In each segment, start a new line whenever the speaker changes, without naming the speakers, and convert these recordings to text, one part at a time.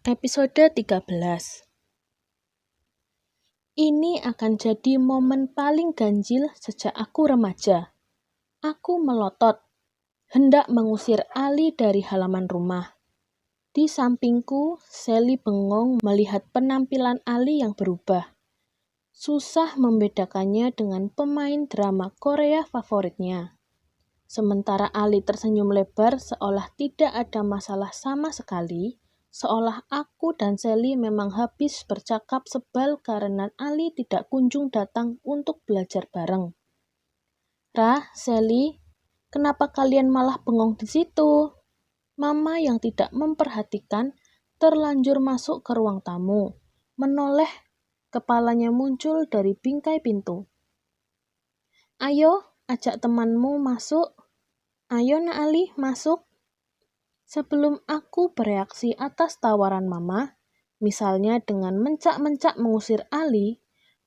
Episode 13. Ini akan jadi momen paling ganjil sejak aku remaja. Aku melotot, hendak mengusir Ali dari halaman rumah. Di sampingku, Sally bengong melihat penampilan Ali yang berubah. Susah membedakannya dengan pemain drama Korea favoritnya. Sementara Ali tersenyum lebar seolah tidak ada masalah sama sekali, seolah aku dan Sally memang habis bercakap sebal karena Ali tidak kunjung datang untuk belajar bareng. Sally, kenapa kalian malah bengong di situ? Mama yang tidak memperhatikan terlanjur masuk ke ruang tamu, menoleh, kepalanya muncul dari bingkai pintu. Ayo, ajak temanmu masuk. Ayo nak Ali, masuk. Sebelum aku bereaksi atas tawaran mama, misalnya dengan mencak-mencak mengusir Ali,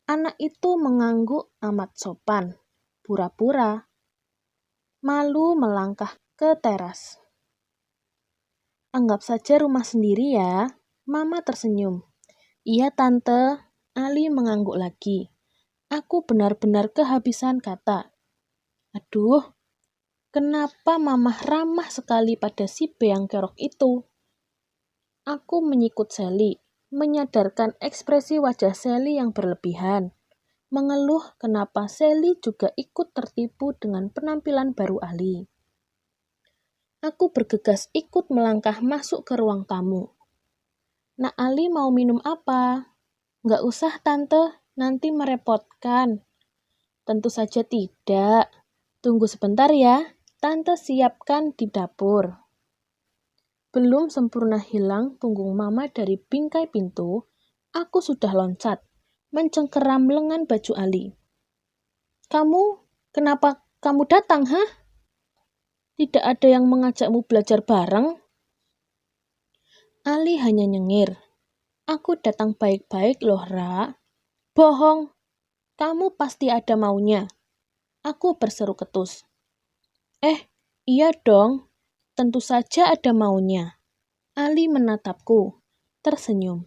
anak itu mengangguk amat sopan, pura-pura, malu melangkah ke teras. Anggap saja rumah sendiri ya, mama tersenyum. Iya tante, Ali mengangguk lagi. Aku benar-benar kehabisan kata. Aduh, kenapa mamah ramah sekali pada si beang kerok itu? Aku menyikut Sally, menyadarkan ekspresi wajah Sally yang berlebihan. Mengeluh kenapa Sally juga ikut tertipu dengan penampilan baru Ali. Aku bergegas ikut melangkah masuk ke ruang tamu. Nak Ali mau minum apa? Nggak usah tante, nanti merepotkan. Tentu saja tidak. Tunggu sebentar ya. Tante siapkan di dapur. Belum sempurna hilang punggung mama dari bingkai pintu, aku sudah loncat, mencengkeram lengan baju Ali. Kenapa kamu datang, hah? Tidak ada yang mengajakmu belajar bareng? Ali hanya nyengir. Aku datang baik-baik loh, Ra. Bohong, kamu pasti ada maunya. Aku berseru ketus. Iya dong. Tentu saja ada maunya. Ali menatapku, tersenyum.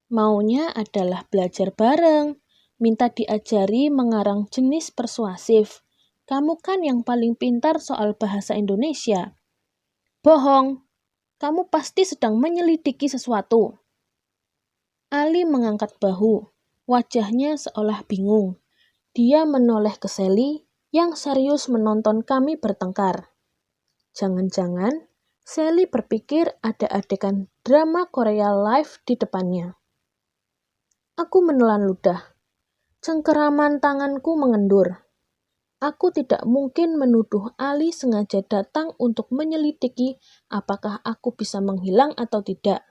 Maunya adalah belajar bareng, minta diajari mengarang jenis persuasif. Kamu kan yang paling pintar soal bahasa Indonesia. Bohong, kamu pasti sedang menyelidiki sesuatu. Ali mengangkat bahu, wajahnya seolah bingung. Dia menoleh ke Sally yang serius menonton kami bertengkar. Jangan-jangan Sally berpikir ada adegan drama Korea live di depannya. Aku menelan ludah. Cengkeraman tanganku mengendur. Aku tidak mungkin menuduh Ali sengaja datang untuk menyelidiki apakah aku bisa menghilang atau tidak.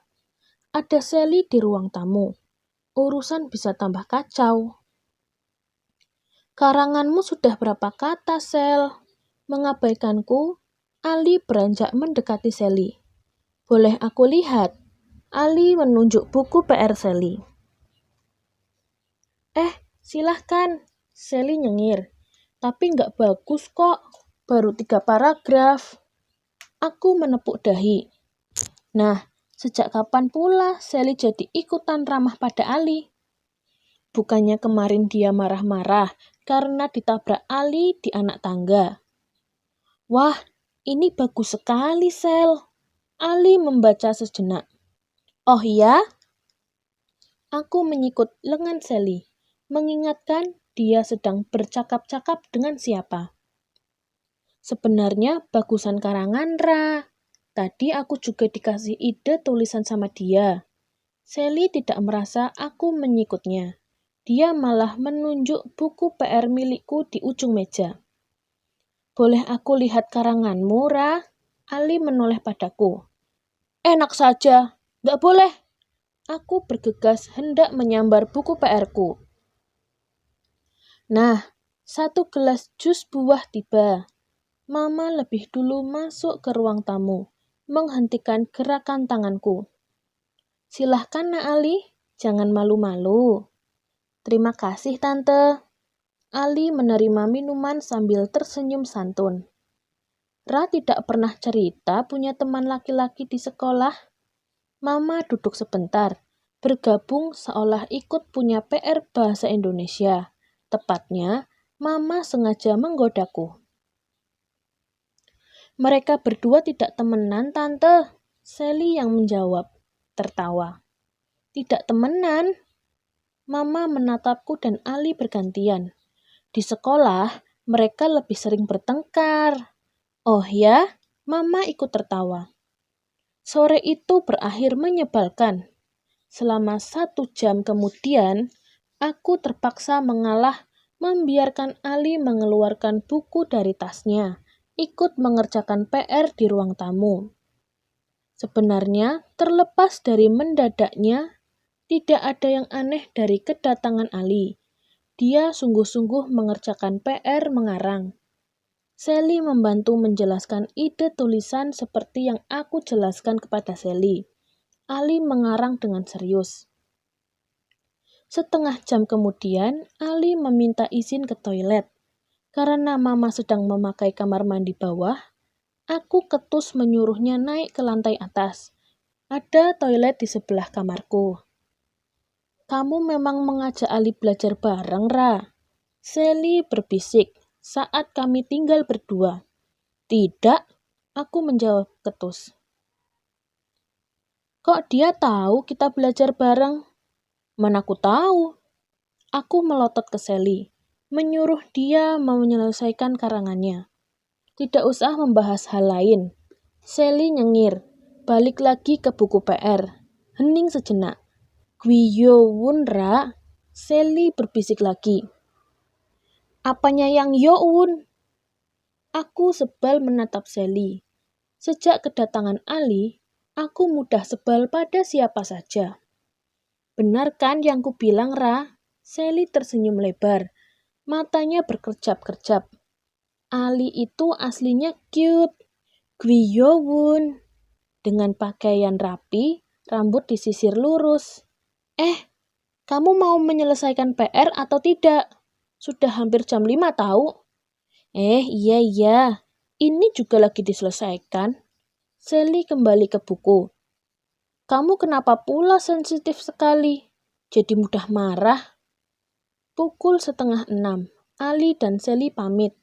Ada Sally di ruang tamu. Urusan bisa tambah kacau. Karanganmu sudah berapa kata, Sel? Mengabaikanku, Ali beranjak mendekati Sally. Boleh aku lihat? Ali menunjuk buku PR Sally. Silahkan, Sally nyengir. Tapi nggak bagus kok, baru 3 paragraf. Aku menepuk dahi. Nah, sejak kapan pula Sally jadi ikutan ramah pada Ali? Bukannya kemarin dia marah-marah karena ditabrak Ali di anak tangga. Wah, ini bagus sekali, Sel. Ali membaca sejenak. Oh iya? Aku menyikut lengan Sally, mengingatkan dia sedang bercakap-cakap dengan siapa. Sebenarnya bagusan karangan, Ra. Tadi aku juga dikasih ide tulisan sama dia. Sally tidak merasa aku menyikutnya. Dia malah menunjuk buku PR milikku di ujung meja. Boleh aku lihat karanganmu, Ra? Ali menoleh padaku. Enak saja, nggak boleh. Aku bergegas hendak menyambar buku PR-ku. Nah, 1 gelas jus buah tiba. Mama lebih dulu masuk ke ruang tamu, menghentikan gerakan tanganku. Silahkan, Nak Ali, jangan malu-malu. Terima kasih, Tante. Ali menerima minuman sambil tersenyum santun. Ra tidak pernah cerita punya teman laki-laki di sekolah. Mama duduk sebentar, bergabung seolah ikut punya PR bahasa Indonesia. Tepatnya, Mama sengaja menggodaku. Mereka berdua tidak temenan, Tante. Sally yang menjawab, tertawa. Tidak temenan? Mama menatapku dan Ali bergantian. Di sekolah, mereka lebih sering bertengkar. Oh ya? Mama ikut tertawa. Sore itu berakhir menyebalkan. Selama 1 jam kemudian, aku terpaksa mengalah membiarkan Ali mengeluarkan buku dari tasnya, ikut mengerjakan PR di ruang tamu. Sebenarnya, terlepas dari mendadaknya, tidak ada yang aneh dari kedatangan Ali. Dia sungguh-sungguh mengerjakan PR mengarang. Sally membantu menjelaskan ide tulisan seperti yang aku jelaskan kepada Sally. Ali mengarang dengan serius. Setengah jam kemudian, Ali meminta izin ke toilet. Karena Mama sedang memakai kamar mandi bawah, aku ketus menyuruhnya naik ke lantai atas. Ada toilet di sebelah kamarku. Kamu memang mengajak Ali belajar bareng, Ra? Sally berbisik saat kami tinggal berdua. Tidak, aku menjawab ketus. Kok dia tahu kita belajar bareng? Mana aku tahu. Aku melotot ke Sally, menyuruh dia menyelesaikan karangannya. Tidak usah membahas hal lain. Sally nyengir, balik lagi ke buku PR. Hening sejenak. Gwiyo wun, Ra. Sally berbisik lagi. Apanya yang Youn? Aku sebal menatap Sally. Sejak kedatangan Ali, aku mudah sebal pada siapa saja. Benar kan yang ku bilang, Ra? Sally tersenyum lebar. Matanya berkerjap-kerjap. Ali itu aslinya cute. Gwiyowun. Dengan pakaian rapi, rambut disisir lurus. Kamu mau menyelesaikan PR atau tidak? Sudah hampir jam 5 tahu. Iya. Ini juga lagi diselesaikan. Sally kembali ke buku. Kamu kenapa pula sensitif sekali? Jadi mudah marah? Pukul 5:30, Ali dan Sally pamit.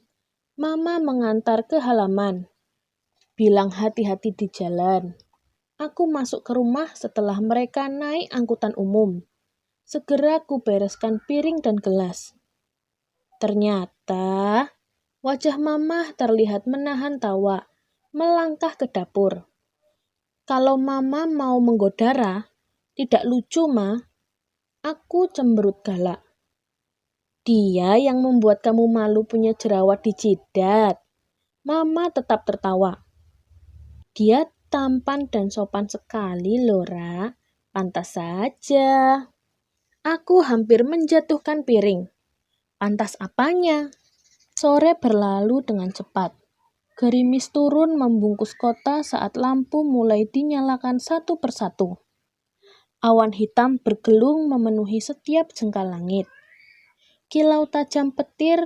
Mama mengantar ke halaman. Bilang hati-hati di jalan. Aku masuk ke rumah setelah mereka naik angkutan umum. Segera ku bereskan piring dan gelas. Ternyata wajah Mama terlihat menahan tawa, melangkah ke dapur. Kalau Mama mau menggoda Ra, tidak lucu, Ma. Aku cemberut galak. Dia yang membuat kamu malu punya jerawat di jidat. Mama tetap tertawa. Dia tampan dan sopan sekali, Lora. Pantas saja. Aku hampir menjatuhkan piring. Pantas apanya? Sore berlalu dengan cepat. Gerimis turun membungkus kota saat lampu mulai dinyalakan satu persatu. Awan hitam bergelung memenuhi setiap jengkal langit. Kilau tajam petir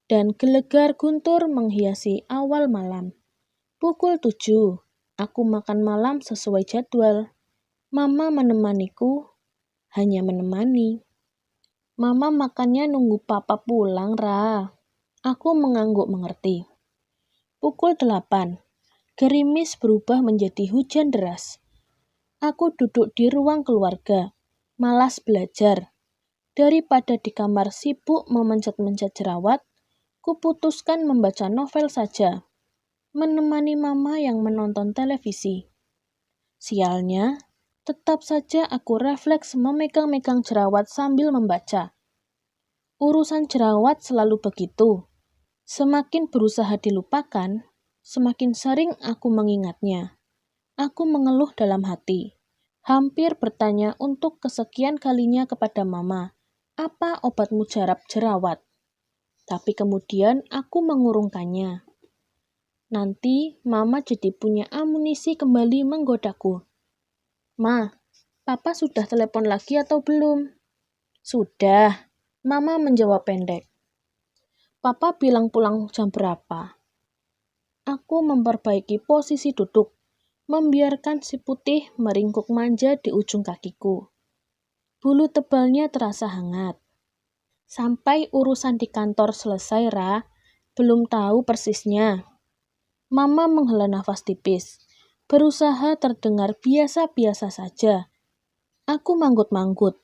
dan gelegar guntur menghiasi awal malam. Pukul 7, aku makan malam sesuai jadwal. Mama menemaniku, hanya menemani. Mama makannya nunggu papa pulang, Ra. Aku mengangguk mengerti. Pukul 8, gerimis berubah menjadi hujan deras. Aku duduk di ruang keluarga, malas belajar. Daripada di kamar sibuk memencet-mencet jerawat, kuputuskan membaca novel saja, menemani Mama yang menonton televisi. Sialnya, tetap saja aku refleks memegang-megang jerawat sambil membaca. Urusan jerawat selalu begitu. Semakin berusaha dilupakan, semakin sering aku mengingatnya. Aku mengeluh dalam hati, hampir bertanya untuk kesekian kalinya kepada Mama, apa obat mujarab jerawat? Tapi kemudian aku mengurungkannya. Nanti Mama jadi punya amunisi kembali menggodaku. Ma, Papa sudah telepon lagi atau belum? Sudah, Mama menjawab pendek. Papa bilang pulang jam berapa? Aku memperbaiki posisi duduk. membiarkan si putih meringkuk manja di ujung kakiku. Bulu tebalnya terasa hangat. Sampai urusan di kantor selesai, Ra. Belum tahu persisnya. Mama menghela nafas tipis. Berusaha terdengar biasa-biasa saja. Aku manggut-manggut.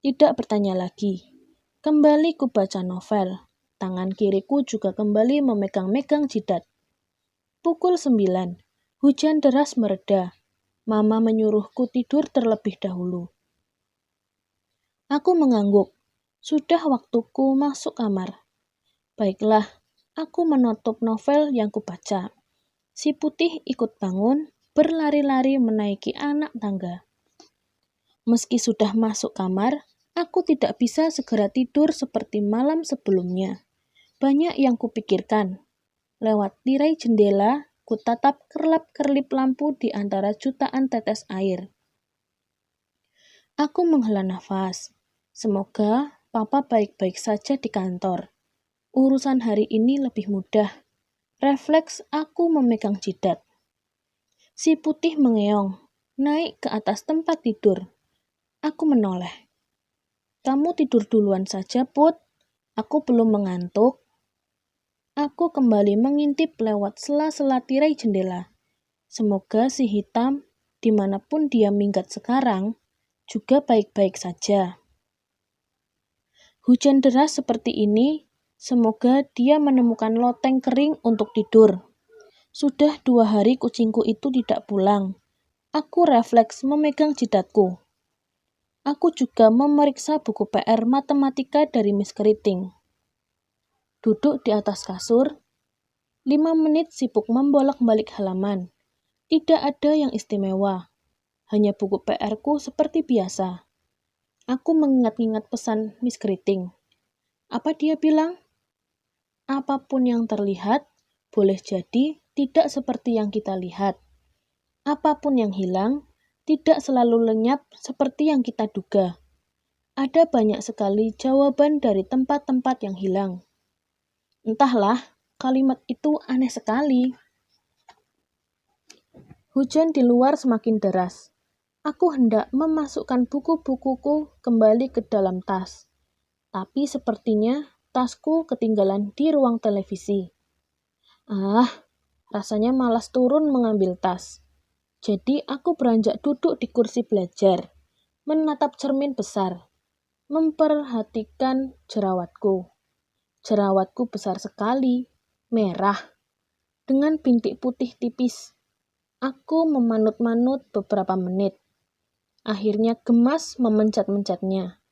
Tidak bertanya lagi. Kembali ku baca novel. Tangan kiriku juga kembali memegang-megang jidat. Pukul 9. Hujan deras mereda. Mama menyuruhku tidur terlebih dahulu. Aku mengangguk. Sudah waktuku masuk kamar. Baiklah, aku menutup novel yang kubaca. Si putih ikut bangun, berlari-lari menaiki anak tangga. Meski sudah masuk kamar, aku tidak bisa segera tidur seperti malam sebelumnya. Banyak yang kupikirkan. Lewat tirai jendela, kutatap kerlap-kerlip lampu di antara jutaan tetes air. Aku menghela nafas. Semoga Papa baik-baik saja di kantor. Urusan hari ini lebih mudah. Refleks aku memegang jidat. Si putih mengeong, naik ke atas tempat tidur. Aku menoleh. Kamu tidur duluan saja, Put. Aku belum mengantuk. Aku kembali mengintip lewat sela-sela tirai jendela. Semoga si hitam, dimanapun dia minggat sekarang, juga baik-baik saja. Hujan deras seperti ini, semoga dia menemukan loteng kering untuk tidur. Sudah 2 hari kucingku itu tidak pulang. Aku refleks memegang jidatku. Aku juga memeriksa buku PR matematika dari Miss Keriting. Duduk di atas kasur, 5 menit sibuk membolak-balik halaman. Tidak ada yang istimewa, hanya buku PR-ku seperti biasa. Aku mengingat-ingat pesan Miss Keriting. Apa dia bilang? Apapun yang terlihat, boleh jadi tidak seperti yang kita lihat. Apapun yang hilang, tidak selalu lenyap seperti yang kita duga. Ada banyak sekali jawaban dari tempat-tempat yang hilang. Entahlah, kalimat itu aneh sekali. Hujan di luar semakin deras. Aku hendak memasukkan buku-bukuku kembali ke dalam tas. Tapi sepertinya tasku ketinggalan di ruang televisi. Rasanya malas turun mengambil tas. Jadi aku beranjak duduk di kursi belajar, menatap cermin besar, memperhatikan jerawatku. Jerawatku besar sekali, merah, dengan bintik putih tipis. Aku memanut-manut beberapa menit. Akhirnya gemas memencet-mencetnya.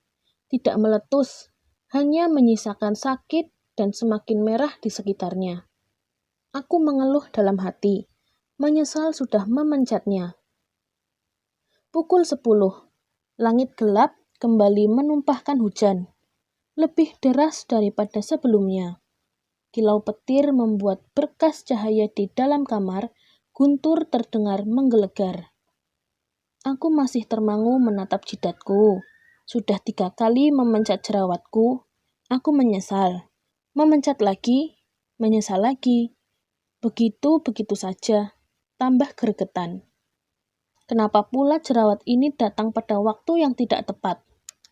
Tidak meletus, hanya menyisakan sakit dan semakin merah di sekitarnya. Aku mengeluh dalam hati, menyesal sudah memencetnya. Pukul 10, langit gelap kembali menumpahkan hujan. Lebih deras daripada sebelumnya. Kilau petir membuat berkas cahaya di dalam kamar, guntur terdengar menggelegar. Aku masih termangu menatap jidatku. Sudah 3 kali memencet jerawatku. Aku menyesal. Memencet lagi, menyesal lagi. Begitu saja. Tambah gregetan. Kenapa pula jerawat ini datang pada waktu yang tidak tepat?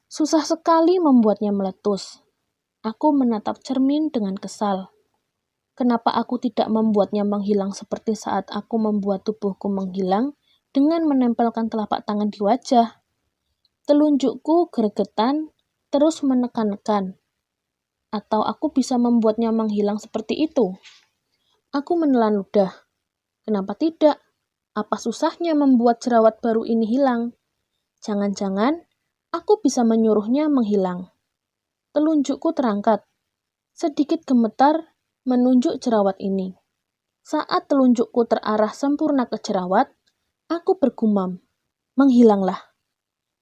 Susah sekali membuatnya meletus. Aku menatap cermin dengan kesal. Kenapa aku tidak membuatnya menghilang seperti saat aku membuat tubuhku menghilang dengan menempelkan telapak tangan di wajah? Telunjukku gregetan, terus menekan-nekan. Atau aku bisa membuatnya menghilang seperti itu? Aku menelan ludah. Kenapa tidak? Apa susahnya membuat jerawat baru ini hilang? Jangan-jangan aku bisa menyuruhnya menghilang. Telunjukku terangkat. Sedikit gemetar menunjuk jerawat ini. Saat telunjukku terarah sempurna ke jerawat, aku bergumam, menghilanglah.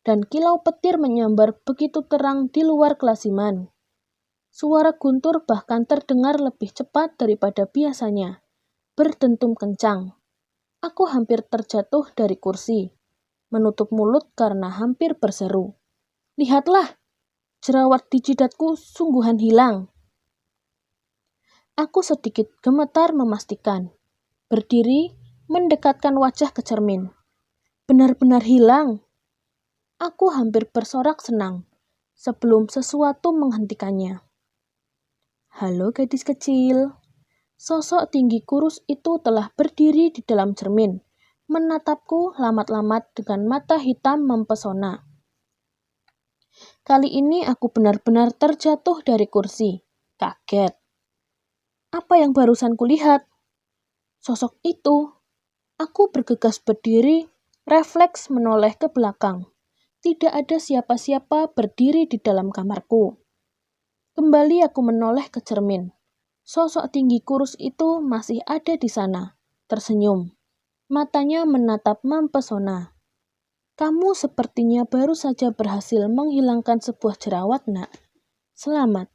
Dan kilau petir menyambar begitu terang di luar kelasiman. Suara guntur bahkan terdengar lebih cepat daripada biasanya, berdentum kencang. Aku hampir terjatuh dari kursi, menutup mulut karena hampir berseru. Lihatlah, jerawat di jidatku sungguhan hilang. Aku sedikit gemetar memastikan. Berdiri, mendekatkan wajah ke cermin. Benar-benar hilang. Aku hampir bersorak senang sebelum sesuatu menghentikannya. Halo gadis kecil. Sosok tinggi kurus itu telah berdiri di dalam cermin, menatapku lamat-lamat dengan mata hitam mempesona. Kali ini aku benar-benar terjatuh dari kursi, kaget. Apa yang barusan kulihat? Sosok itu. Aku bergegas berdiri, refleks menoleh ke belakang. Tidak ada siapa-siapa berdiri di dalam kamarku. Kembali aku menoleh ke cermin. Sosok tinggi kurus itu masih ada di sana, tersenyum. Matanya menatap mempesona. Kamu sepertinya baru saja berhasil menghilangkan sebuah jerawat, nak. Selamat.